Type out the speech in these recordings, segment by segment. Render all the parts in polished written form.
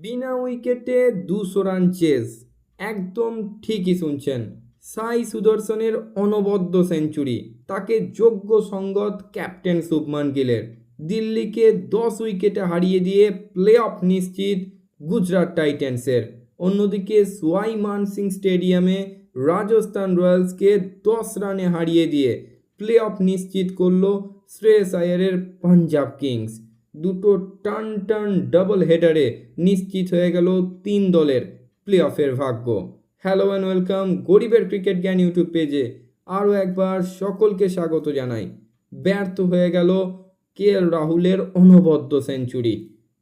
বিনা উইকেটে 200 run chase. একদম ঠিকই শুনছেন, সাই সুদর্শনের অনবদ্য সেঞ্চুরি তাকে যোগ্য সঙ্গত ক্যাপ্টেন শুভমান গিলের। দিল্লিকে 10 উইকেটে হারিয়ে দিয়ে প্লে অফ নিশ্চিত গুজরাট টাইটেন্সের। অন্যদিকে সোয়াই মান সিং স্টেডিয়ামে রাজস্থান রয়্যালসকে 10 রানে হারিয়ে দিয়ে প্লে অফ নিশ্চিত করল শ্রেয়স আয়ারের পাঞ্জাব কিংস। দুটো টান ডাবল হেডারে নিশ্চিত হয়ে গেল 3 দলের প্লে অফের ভাগ্য। হ্যালো অ্যান্ড ওয়েলকাম গরিবের ক্রিকেট জ্ঞান ইউটিউব পেজে আরও একবার সকলকে স্বাগত জানাই। ব্যর্থ হয়ে গেল KL রাহুলের অনবদ্য সেঞ্চুরি।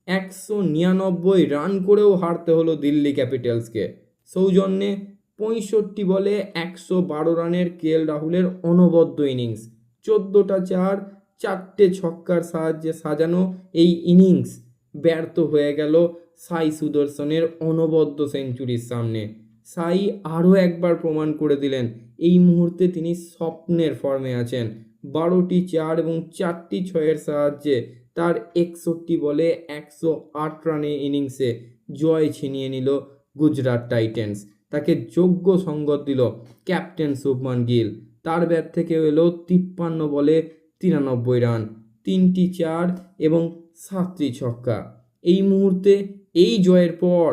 199 রান করেও হারতে হলো দিল্লি ক্যাপিটালসকে। সৌজন্যে 65 বলে 112 রানের KL রাহুলের অনবদ্য ইনিংস। 14টা চার, 4টে ছক্কার সাহায্যে সাজানো এই ইনিংস ব্যর্থ হয়ে গেল সাই সুদর্শনের অনবদ্য সেঞ্চুরির সামনে। সাই আরও একবার প্রমাণ করে দিলেন এই মুহূর্তে তিনি স্বপ্নের ফর্মে আছেন। 12টি চার এবং 4টি ছয়ের সাহায্যে তার 61 বলে 108 রানে ইনিংসে জয় ছিনিয়ে নিল গুজরাট টাইটেন্স। তাকে যোগ্য সঙ্গত দিল ক্যাপ্টেন শুভমান গিল। তার ব্যাট থেকে এলো 53 বলে 93 রান, 3টি চার এবং 7টি ছক্কা। এই মুহূর্তে এই জয়ের পর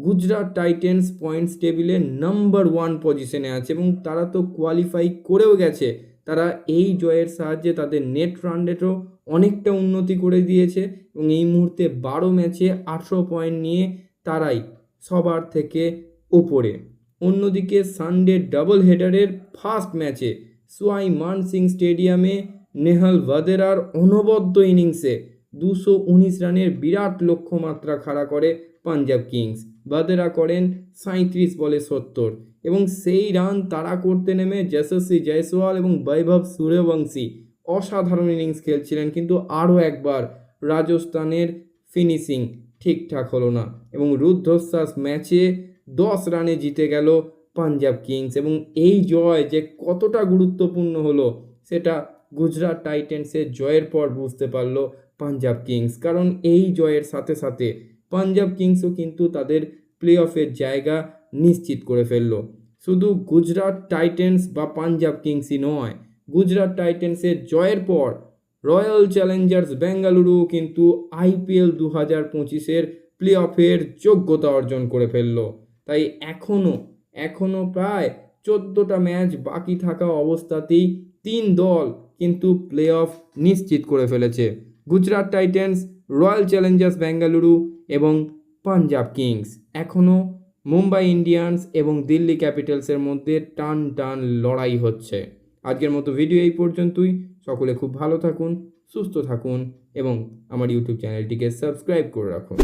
গুজরাট টাইটেন্স পয়েন্টস টেবিলে নাম্বার 1 পজিশনে আছে এবং তারা তো কোয়ালিফাই করেও গেছে। তারা এই জয়ের সাহায্যে তাদের নেট রান রেটও অনেকটা উন্নতি করে দিয়েছে এবং এই মুহূর্তে 12 ম্যাচে 18 পয়েন্ট নিয়ে তারাই সবার থেকে ওপরে। অন্যদিকে সানডে ডাবল হেডারের ফার্স্ট ম্যাচে সোয়াই মান সিং স্টেডিয়ামে নেহাল ভাদেরার অনবদ্য ইনিংসে 219 রানের বিরাট লক্ষ্যমাত্রা খাড়া করে পাঞ্জাব কিংস। ভাদেরা করেন 37 বলে 70 এবং সেই রান তারা করতে নেমে যশস্বী জয়সওয়াল এবং বৈভব সূর্যবংশী অসাধারণ ইনিংস খেলছিলেন, কিন্তু আরও একবার রাজস্থানের ফিনিশিং ঠিকঠাক হলো না এবং রুদ্ধশ্বাস ম্যাচে 10 রানে জিতে গেল পাঞ্জাব কিংস। এবং এই জয় যে কতটা গুরুত্বপূর্ণ হলো সেটা গুজরাট টাইটেন্সের জয়ের পর বুঝতে পারল পাঞ্জাব কিংস, কারণ এই জয়ের সাথে সাথে পাঞ্জাব কিংসও কিন্তু তাদের প্লে অফের জায়গা নিশ্চিত করে ফেলল। শুধু গুজরাট টাইটেন্স বা পাঞ্জাব কিংসই নয়, গুজরাট টাইটেন্সের জয়ের পর রয়্যাল চ্যালেঞ্জার্স বেঙ্গালুরু কিন্তু IPL 2025-এর প্লে অফের যোগ্যতা অর্জন করে ফেলল। তাই এখনও প্রায় 14টা ম্যাচ বাকি থাকা অবস্থাতেই 3 দল কিন্তু প্লে অফ নিশ্চিত করে ফেলেছে। Gujarat titans, royal Challengers Bengaluru এবং পাঞ্জাব কিংস। এখনও মুম্বাই ইন্ডিয়ান্স এবং দিল্লি ক্যাপিটালসের মধ্যে টান লড়াই হচ্ছে। আজকের মতো ভিডিও এই পর্যন্তই। সকলে খুব ভালো থাকুন, সুস্থ থাকুন এবং আমার ইউটিউব চ্যানেলটিকে সাবস্ক্রাইব করে রাখুন।